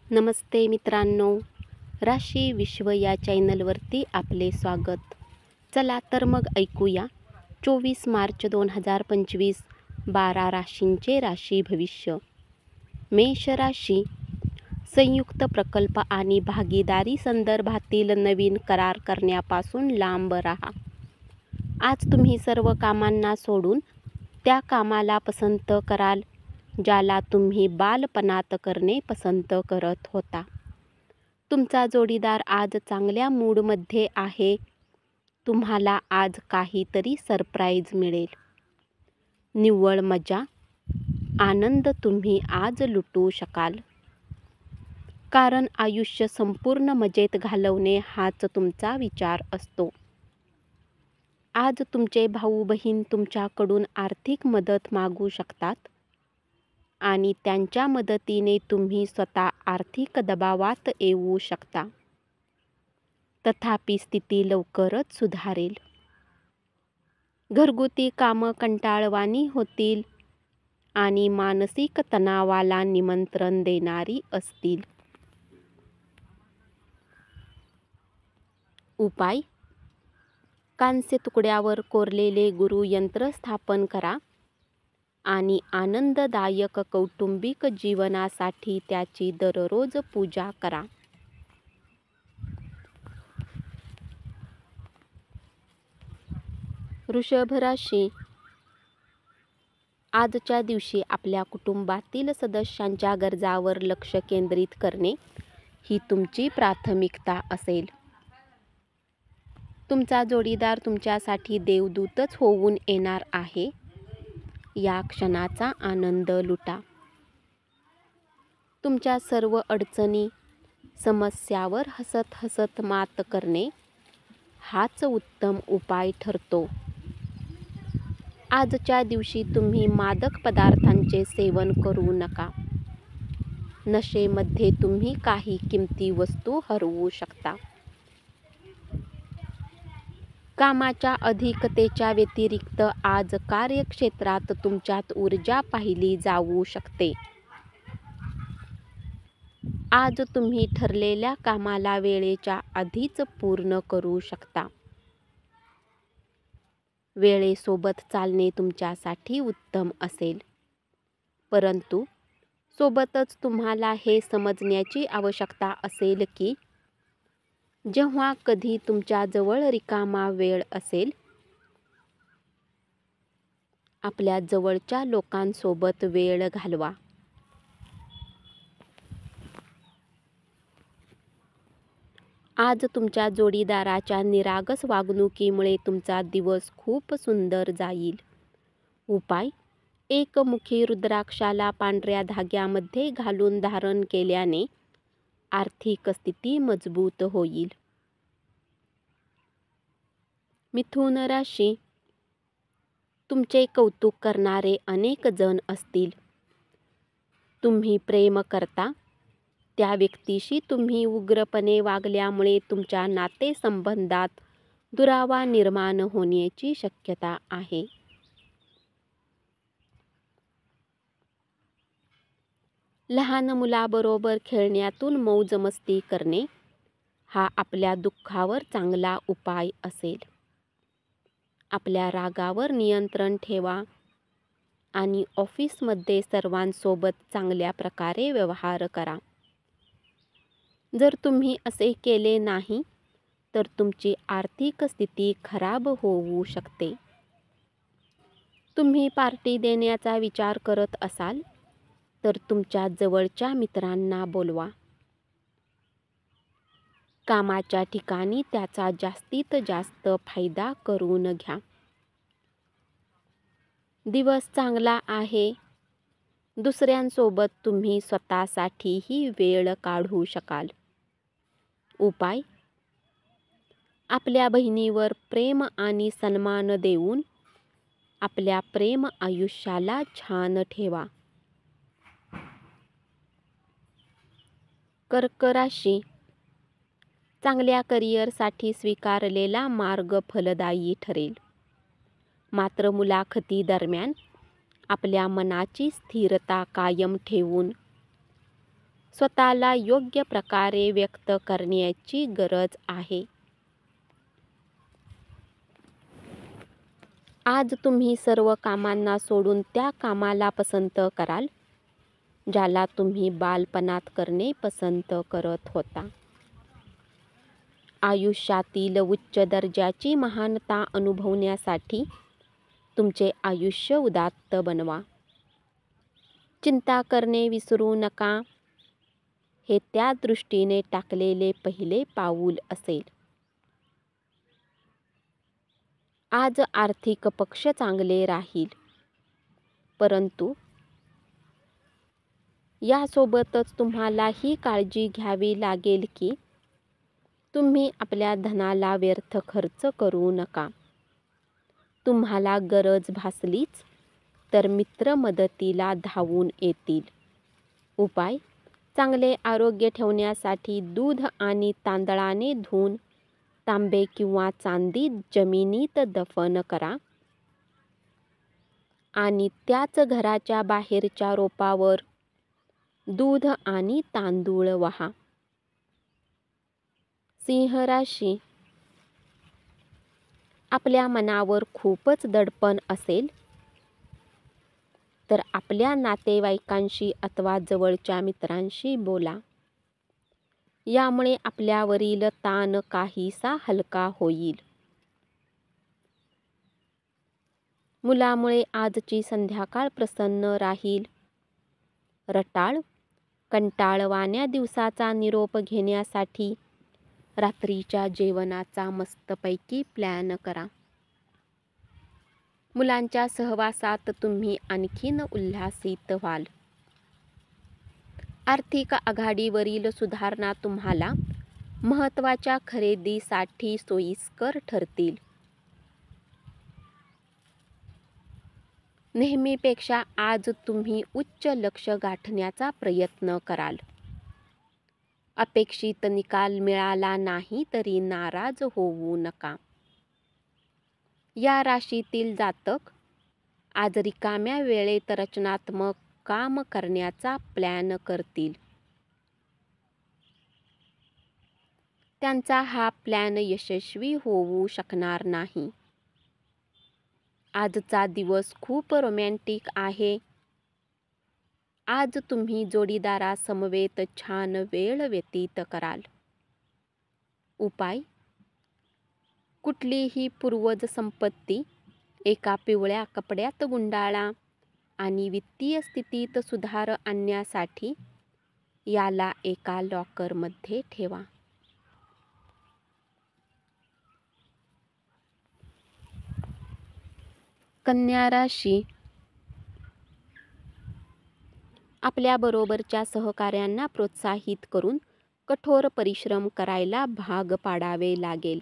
नमस्ते मित्रांनो, राशी विश्व या चॅनलवरती आपले स्वागत. चला तर मग ऐकूया 24 मार्च 2025 12 राशींचे राशी भविष्य. मेष राशी, संयुक्त प्रकल्प आणि भागीदारी संदर्भातील नवीन करार करण्यापासून लांब राहा. आज तुम्ही सर्व कामांना सोडून त्या कामाला पसंत कराल ज्याला तुम्ही बालपणात करणे पसंत करत होता. तुमचा जोडीदार आज चांगल्या मूडमध्ये आहे. तुम्हाला आज काहीतरी सरप्राईज मिळेल. निव्वळ मजा, आनंद तुम्ही आज लुटू शकाल. कारण आयुष्य संपूर्ण मजेत घालवणे हाच तुमचा विचार असतो. आज तुमचे भाऊ बहीण तुमच्याकडून आर्थिक मदत मागू शकतात आणि त्यांच्या मदतीने तुम्ही स्वतः आर्थिक दबावात येऊ शकता. तथापि स्थिती लवकरच सुधारेल. घरगुती कामं कंटाळवाणी होतील आणि मानसिक तणावाला निमंत्रण देणारी असतील. उपाय: कांस्य तुकड्यावर कोरलेले गुरुयंत्र स्थापन करा आणि आनंददायक कौटुंबिक जीवनासाठी त्याची दररोज पूजा करा. वृषभ राशी, आजच्या दिवशी आपल्या कुटुंबातील सदस्यांच्या गरजांवर लक्ष केंद्रित करणे ही तुमची प्राथमिकता असेल. तुमचा जोडीदार तुमच्यासाठी देवदूतच होऊन येणार आहे. या क्षणाचा आनंद लुटा. तुमच्या सर्व अडचणी, समस्यावर हसत हसत मात करणे हाच उत्तम उपाय ठरतो. आजच्या दिवशी तुम्ही मादक पदार्थांचे सेवन करू नका. नशेमध्ये तुम्ही काही किमती वस्तू हरवू शकता. कामाच्या अधिकतेच्या व्यतिरिक्त आज कार्यक्षेत्रात तुमच्यात ऊर्जा पाहिली जाऊ शकते. आज तुम्ही ठरलेल्या कामाला वेळेच्या आधीच पूर्ण करू शकता. वेळेसोबत चालणे तुमच्यासाठी उत्तम असेल, परंतु सोबतच तुम्हाला हे समजण्याची आवश्यकता असेल की जेव्हा कधी तुमच्याजवळ रिकामा वेळ असेल, आपल्या जवळच्या लोकांसोबत वेळ घालवा. आज तुमच्या जोडीदाराच्या निरागस वागणुकीमुळे तुमचा दिवस खूप सुंदर जाईल. उपाय: एकमुखी रुद्राक्षाला पांढऱ्या धाग्यामध्ये घालून धारण केल्याने आर्थिक स्थिती मजबूत होईल. मिथुन राशी, तुमचे कौतुक करणारे अनेक जण असतील. तुम्ही प्रेम करता त्या व्यक्तीशी तुम्ही उग्रपणे वागल्यामुळे तुमच्या नातेसंबंधात दुरावा निर्माण होण्याची शक्यता आहे. लहान मुलाबरोबर खेळण्यातून मौजमस्ती करणे हा आपल्या दुःखावर चांगला उपाय असेल. आपल्या रागावर नियंत्रण ठेवा आणि ऑफिसमध्ये सर्वांसोबत चांगल्या प्रकारे व्यवहार करा. जर तुम्ही असे केले नाही तर तुमची आर्थिक स्थिती खराब होऊ शकते. तुम्ही पार्टी देण्याचा विचार करत असाल तर तुमच्या जवळच्या मित्रांना बोलवा. कामाच्या ठिकाणी त्याचा जास्तीत जास्त फायदा करून घ्या. दिवस चांगला आहे. दुसऱ्यांसोबत तुम्ही स्वतःसाठीही वेळ काढू शकाल. उपाय: आपल्या बहिणीवर प्रेम आणि सन्मान देऊन आपल्या प्रेम आयुष्याला छान ठेवा. कर्क राशी, चांगल्या करिअरसाठी स्वीकारलेला मार्ग फलदायी ठरेल. मात्र मुलाखतीदरम्यान आपल्या मनाची स्थिरता कायम ठेवून स्वतःला योग्य प्रकारे व्यक्त करण्याची गरज आहे. आज तुम्ही सर्व कामांना सोडून त्या कामाला पसंत कराल ज्याला तुम्ही बालपणात करणे पसंत करत होता. आयुष्यातील उच्च दर्जाची महानता अनुभवण्यासाठी तुमचे आयुष्य उदात्त बनवा. चिंता करणे विसरू नका. हे त्या दृष्टीने टाकलेले पहिले पाऊल असेल. आज आर्थिक पक्ष चांगले राहील, परंतु यासोबतच तुम्हाला ही काळजी घ्यावी लागेल की तुम्ही आपल्या धनाला व्यर्थ खर्च करू नका. तुम्हाला गरज भासलीच तर मित्र मदतीला धावून येतील. उपाय: चांगले आरोग्य ठेवण्यासाठी दूध आणि तांदळाने धुवून तांबे किंवा चांदी जमिनीत दफन करा आणि त्याच घराच्या बाहेरच्या रोपावर दूध आणि तांदूळ वाहा. सिंह राशी: आपल्या मनावर खूपच दडपण असेल तर आपल्या नातेवाईकांशी अथवा जवळच्या मित्रांशी बोला. यामुळे आपल्यावरील ताण काहीसा हलका होईल. मुलामुळे आजची संध्याकाळ प्रसन्न राहील. रटाळ: कंटाळवाण्या दिवसाचा निरोप घेण्यासाठी रात्रीच्या जेवणाचा मस्तपैकी प्लॅन करा. मुलांच्या सहवासात तुम्ही आणखीन उल्हासित व्हाल. आर्थिक आघाडीवरील सुधारणा तुम्हाला महत्त्वाच्या खरेदीसाठी सोयीस्कर ठरतील. नेहमीपेक्षा आज तुम्ही उच्च लक्ष्य गाठण्याचा प्रयत्न कराल. अपेक्षित निकाल मिळाला नाही तरी नाराज होऊ नका. या राशीतील जातक आज रिकाम्या वेळेत रचनात्मक काम करण्याचा प्लॅन करतील. त्यांचा हा प्लॅन यशस्वी होऊ शकणार नाही. आजचा दिवस खूप रोमॅन्टिक आहे. आज तुम्ही जोडीदारासमवेत छान वेळ व्यतीत कराल. उपाय: कुठलीही पूर्वज संपत्ती एका पिवळ्या कपड्यात गुंडाळा आणि वित्तीय स्थितीत सुधार आणण्यासाठी याला एका लॉकरमध्ये ठेवा. कन्या राशी: आपल्याबरोबरच्या सहकाऱ्यांना प्रोत्साहित करून कठोर परिश्रम करायला भाग पाडावे लागेल.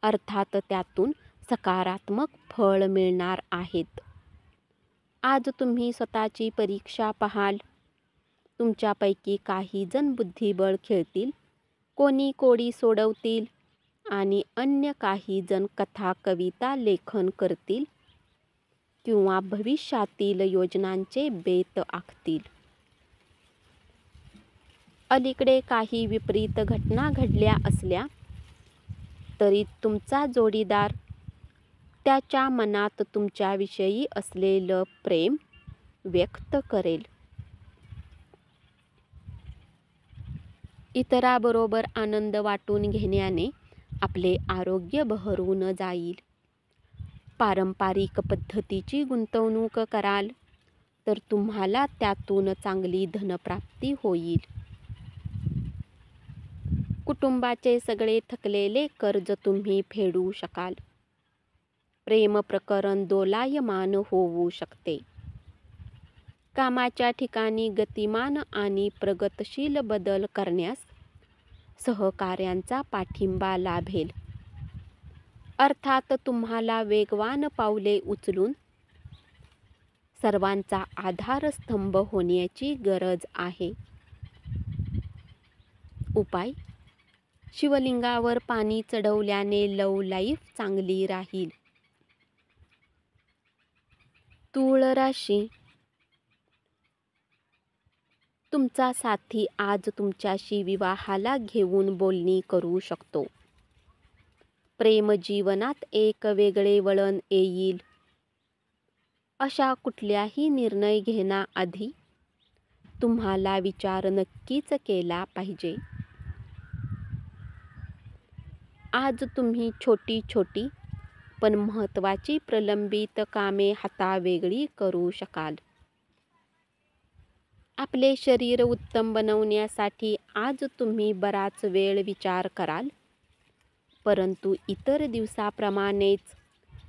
अर्थात त्यातून सकारात्मक फळ मिळणार आहेत. आज तुम्ही स्वतःची परीक्षा पाहाल. तुमच्यापैकी काही जण बुद्धिबळ खेळतील, कोणी कोडी सोडवतील आणि अन्य काही जण कथा कविता लेखन करतील किंवा भविष्यातील योजनांचे बेत आखतील. अलीकडे काही विपरीत घटना घडल्या असल्या तरी तुमचा जोडीदार त्याच्या मनात तुमच्याविषयी असलेलं प्रेम व्यक्त करेल. इतराबरोबर आनंद वाटून घेण्याने आपले आरोग्य बहरून जाईल. पारंपरिक पद्धतीची गुंतवणूक कराल तर तुम्हाला त्यातून चांगली धनप्राप्ती होईल. कुटुंबाचे सगळे थकलेले कर्ज तुम्ही फेडू शकाल. प्रेम प्रकरण दोलायमान होऊ शकते. कामाच्या ठिकाणी गतिमान आणि प्रगतशील बदल करण्यास सहकाऱ्यांचा पाठिंबा लाभेल. अर्थात तुम्हाला वेगवान पावले उचलून सर्वांचा आधारस्तंभ होण्याची गरज आहे. उपाय: शिवलिंगावर पाणी चढवल्याने लव्ह लाईफ चांगली राहील. तूळ राशी: तुमचा साथी आज तुमच्याशी विवाहाला घेऊन बोलणी करू शकतो. प्रेमजीवनात एक वेगळे वळण येईल. अशा कुठल्याही निर्णय घेण्याआधी तुम्हाला विचार नक्कीच केला पाहिजे. आज तुम्ही छोटी छोटी पण महत्त्वाची प्रलंबित कामे हातावेगळी करू शकाल. आपले शरीर उत्तम बनवण्यासाठी आज तुम्ही बराच वेळ विचार कराल, परंतु इतर दिवसाप्रमाणेच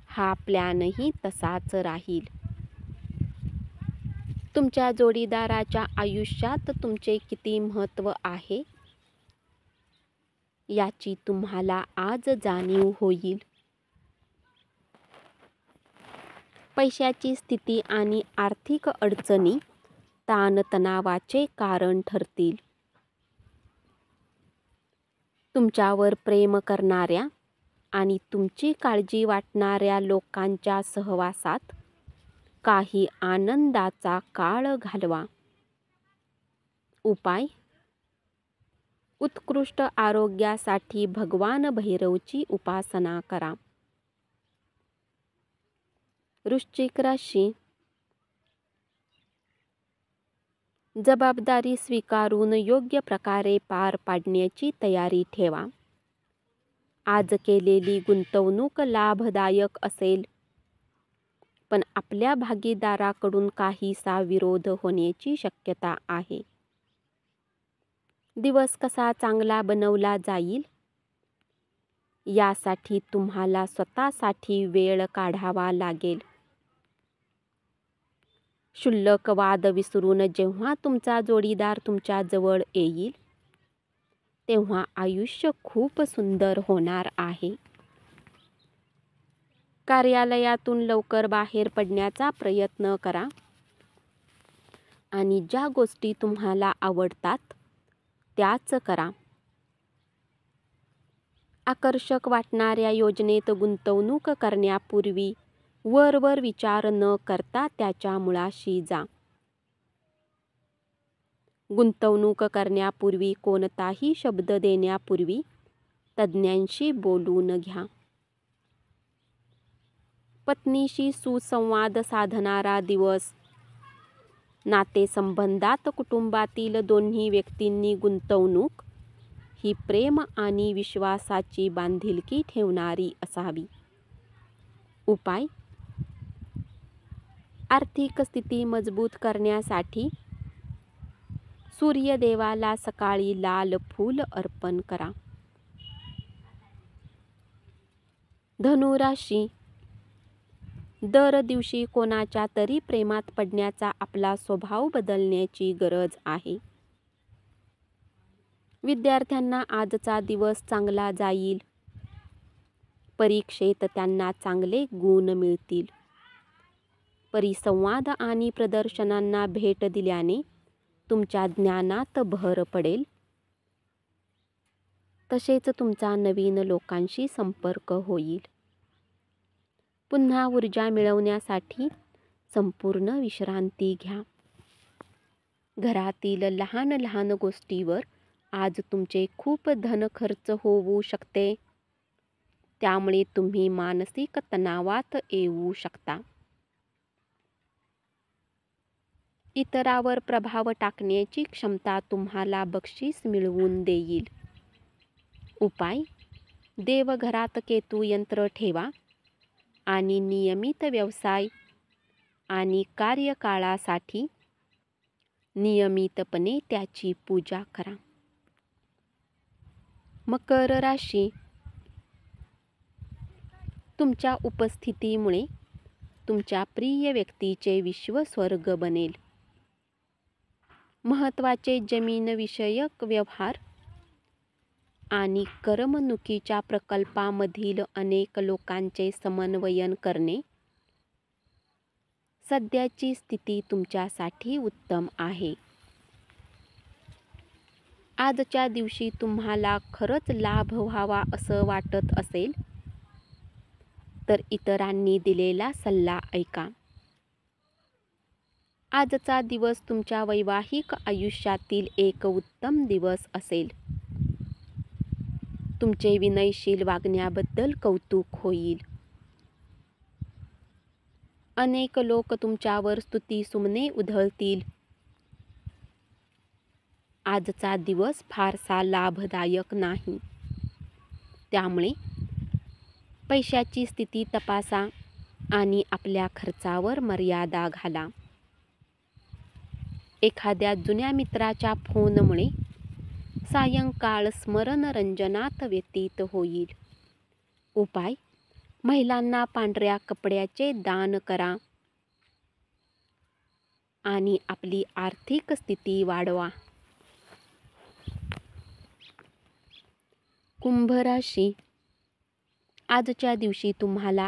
हा प्लॅनही तसाच राहील. तुमच्या जोडीदाराच्या आयुष्यात तुमचे किती महत्त्व आहे याची तुम्हाला आज जाणीव होईल. पैशाची स्थिती आणि आर्थिक अडचणी ताणतणावाचे कारण ठरतील. तुमच्यावर प्रेम करणाऱ्या आणि तुमची काळजी वाटणाऱ्या लोकांच्या सहवासात काही आनंदाचा काळ घालवा. उपाय: उत्कृष्ट आरोग्यासाठी भगवान भैरवची उपासना करा. वृश्चिक राशी. जबाबदारी स्वीकारून योग्य प्रकारे पार पाडण्याची तयारी ठेवा. आज केलेली गुंतवणूक लाभदायक असेल, पण आपल्या भागीदाराकडून काहीसा विरोध होण्याची शक्यता आहे. दिवस कसा चांगला बनवला जाईल यासाठी तुम्हाला स्वतःसाठी वेळ काढावा लागेल. क्षुल्लक वाद विसरून जेव्हा तुमचा जोडीदार तुमच्या जवळ येईल, तेव्हा आयुष्य खूप सुंदर होणार आहे. कार्यालयातून लवकर बाहेर पडण्याचा प्रयत्न करा आणि ज्या गोष्टी तुम्हाला आवडतात त्याच करा. आकर्षक वाटणाऱ्या योजनेत गुंतवणूक करण्यापूर्वी वरवर विचार न करता त्याच्या मुळाशी जा. गुंतवणूक करण्यापूर्वी कोणताही शब्द देण्यापूर्वी तज्ज्ञांशी बोलून घ्या. पत्नीशी सुसंवाद साधणारा दिवस. नातेसंबंधात कुटुंबातील दोन्ही व्यक्तींनी गुंतवणूक ही प्रेम आणि विश्वासाची बांधिलकी ठेवणारी असावी. उपाय: आर्थिक स्थिती मजबूत करण्यासाठी सूर्यदेवाला सकाळी लाल फूल अर्पण करा. धनुराशी. दर दिवशी कोणाच्या तरी प्रेमात पडण्याचा आपला स्वभाव बदलण्याची गरज आहे. विद्यार्थ्यांना आजचा दिवस चांगला जाईल. परीक्षेत त्यांना चांगले गुण मिळतील. परिसंवाद आणि प्रदर्शनांना भेट दिल्याने तुमच्या ज्ञानात भर पडेल. तसेच तुमचा नवीन लोकांशी संपर्क होईल. पुन्हा ऊर्जा मिळवण्यासाठी संपूर्ण विश्रांती घ्या. घरातील लहान लहान गोष्टीवर आज तुमचे खूप धन खर्च होऊ शकते. त्यामुळे तुम्ही मानसिक तणावात येऊ शकता. इतरावर प्रभाव टाकण्याची क्षमता तुम्हाला बक्षीस मिळवून देईल. उपाय: देवघरात केतू यंत्र ठेवा आणि नियमित व्यवसाय आणि कार्यकाळासाठी नियमितपणे त्याची पूजा करा. मकर राशी. तुमच्या उपस्थितीमुळे तुमच्या प्रिय व्यक्तीचे विश्व स्वर्ग बनेल. महत्त्वाचे जमीनविषयक व्यवहार आणि करमणुकीच्या प्रकल्पामधील अनेक लोकांचे समन्वयन करणे. सध्याची स्थिती तुमच्यासाठी उत्तम आहे. आजच्या दिवशी तुम्हाला खरंच लाभ व्हावा असं वाटत असेल तर इतरांनी दिलेला सल्ला ऐका. आजचा दिवस तुमच्या वैवाहिक आयुष्यातील एक उत्तम दिवस असेल. तुमचे विनयशील वागण्याबद्दल कौतुक होईल. अनेक लोक तुमच्यावर स्तुतिसुमने उधळतील. आजचा दिवस फारसा लाभदायक नाही. त्यामुळे पैशाची स्थिती तपासा आणि आपल्या खर्चावर मर्यादा घाला. एखाद्या जुन्या मित्राच्या फोनमुळे सायंकाळ स्मरणरंजनात व्यतीत होईल. उपाय: महिलांना पांढऱ्या कपड्याचे दान करा आणि आपली आर्थिक स्थिती वाढवा. कुंभ राशी. आजच्या दिवशी तुम्हाला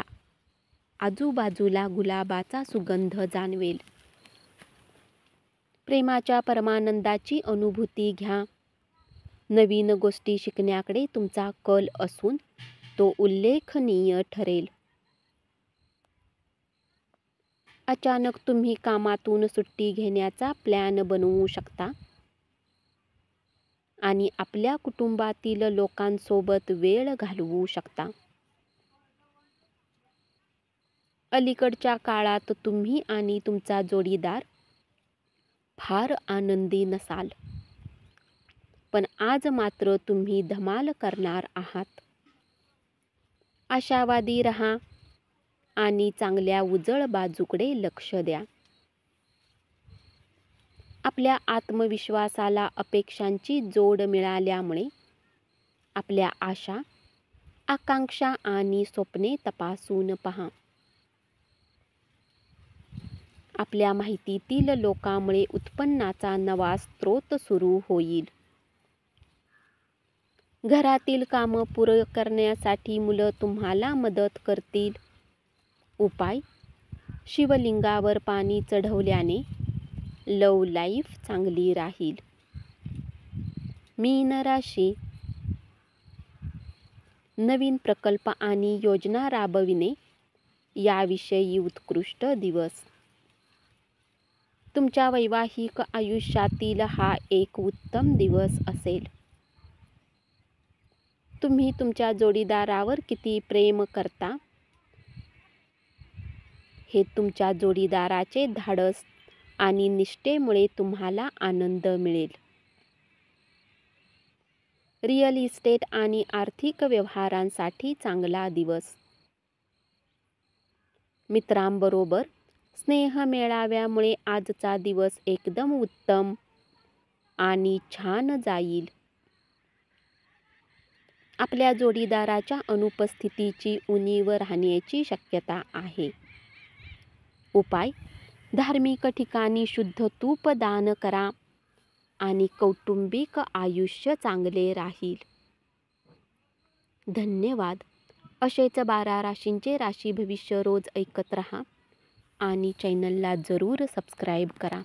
आजूबाजूला गुलाबाचा सुगंध जाणवेल. प्रेमाच्या परमानंदाची अनुभूती घ्या. नवीन गोष्टी शिकण्याकडे तुमचा कल असून तो उल्लेखनीय ठरेल. अचानक तुम्ही कामातून सुट्टी घेण्याचा प्लॅन बनवू शकता आणि आपल्या कुटुंबातील लोकांसोबत वेळ घालवू शकता. अलीकडच्या काळात तुम्ही आणि तुमचा जोडीदार फार आनंदी नसाल, पण आज मात्र तुम्ही धमाल करणार आहात. आशावादी रहा आणि चांगल्या उजळ बाजूकडे लक्ष द्या. आपल्या आत्मविश्वासाला अपेक्षांची जोड मिळाल्यामुळे आपल्या आशा, आकांक्षा आणि स्वप्ने तपासून पहा. आपल्या माहितीतील लोकांमुळे उत्पन्नाचा नवा स्रोत सुरू होईल. घरातील कामं पूर्ण करण्यासाठी मुलं तुम्हाला मदत करतील. उपाय: शिवलिंगावर पाणी चढवल्याने लव्ह लाईफ चांगली राहील. मीन राशी. नवीन प्रकल्प आणि योजना राबविणे याविषयी उत्कृष्ट दिवस. तुमच्या वैवाहिक आयुष्यातील हा एक उत्तम दिवस असेल. तुम्ही तुमच्या जोडीदारावर किती प्रेम करता हे तुमच्या जोडीदाराचे धाडस आणि निष्ठेमुळे तुम्हाला आनंद मिळेल. रिअल इस्टेट आणि आर्थिक व्यवहारांसाठी चांगला दिवस. मित्रांबरोबर स्नेह मेळाव्यामुळे आजचा दिवस एकदम उत्तम आणि छान जाईल. आपल्या जोडीदाराच्या अनुपस्थितीची उणीव राहण्याची शक्यता आहे. उपाय: धार्मिक ठिकाणी शुद्ध तूप दान करा आणि कौटुंबिक आयुष्य चांगले राहील. धन्यवाद. असेच 12 राशींचे राशी भविष्य रोज ऐकत रहा आणि चॅनलला जरूर सबस्क्राईब करा.